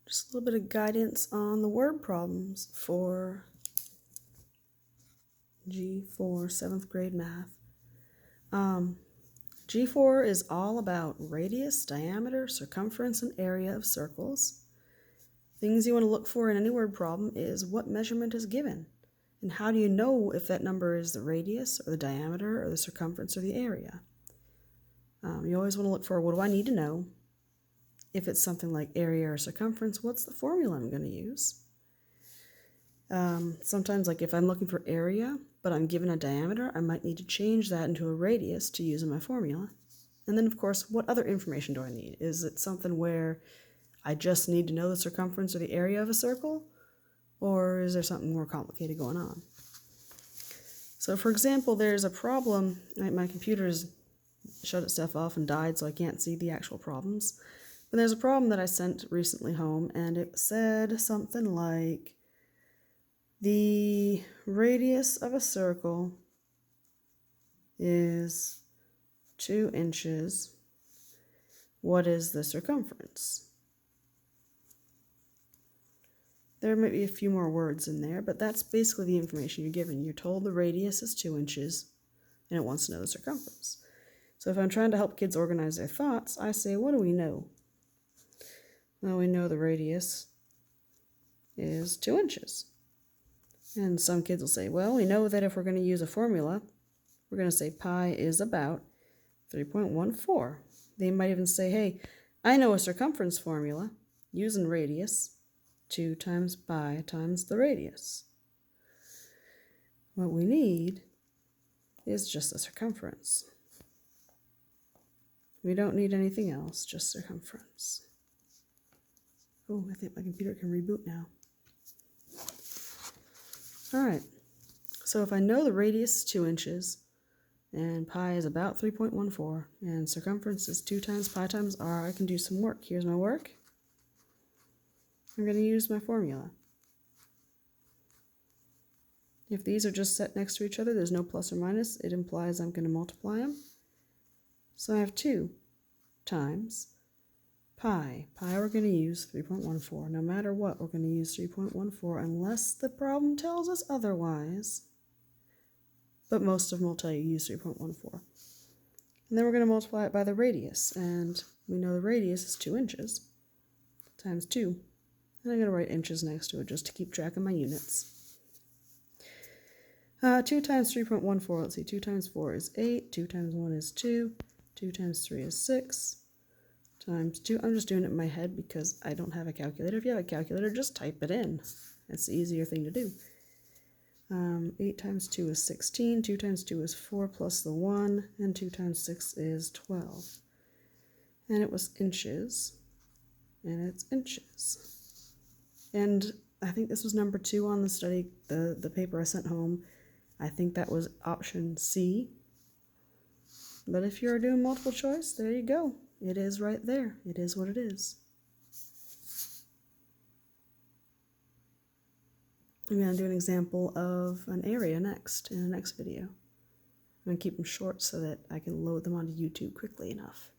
Just a little bit of guidance on the word problems for G4 7th grade math. G4 is all about radius, diameter, circumference, and area of circles. Things you want to look for in any word problem is what measurement is given, and how do you know if that number is the radius or the diameter or the circumference or the area. You always want to look for, what do I need to know? If it's something like area or circumference, what's the formula I'm going to use? Sometimes, like if I'm looking for area, but I'm given a diameter, I might need to change that into a radius to use in my formula. And then, of course, what other information do I need? Is it something where I just need to know the circumference or the area of a circle? Or is there something more complicated going on? So, for example, there's a problem. My computer's shut itself off and died, so I can't see the actual problems. But there's a problem that I sent recently home, and it said something like, the radius of a circle is 2 inches. What is the circumference? There might be a few more words in there, but that's basically the information you're given. You're told the radius is 2 inches, and it wants to know the circumference. So if I'm trying to help kids organize their thoughts, I say, what do we know? Well, we know the radius is 2 inches. And some kids will say, well, we know that if we're going to use a formula, we're going to say pi is about 3.14. They might even say, hey, I know a circumference formula using radius, 2 times pi times the radius. What we need is just the circumference. We don't need anything else, just circumference. Oh, I think my computer can reboot now. All right, so if I know the radius is 2 inches, and pi is about 3.14, and circumference is 2 times pi times r, I can do some work. Here's my work. I'm going to use my formula. If these are just set next to each other, there's no plus or minus, it implies I'm going to multiply them. So I have 2 times pi. Pi we're going to use 3.14. No matter what, we're going to use 3.14 unless the problem tells us otherwise. But most of them will tell you use 3.14. And then we're going to multiply it by the radius. And we know the radius is 2 inches times 2. And I'm going to write inches next to it just to keep track of my units. 2 times 3.14, let's see, 2 times 4 is 8, 2 times 1 is 2, 2 times 3 is 6, times 2. I'm just doing it in my head because I don't have a calculator. If you have a calculator, just type it in. It's the easier thing to do. 8 times 2 is 16, 2 times 2 is 4 plus the 1, and 2 times 6 is 12. And it was inches, and it's inches. And I think this was number 2 on the study, the paper I sent home. I think that was option C. But if you're doing multiple choice, there you go. It is right there. It is what it is. I'm going to do an example of an area next, in the next video. I'm going to keep them short so that I can load them onto YouTube quickly enough.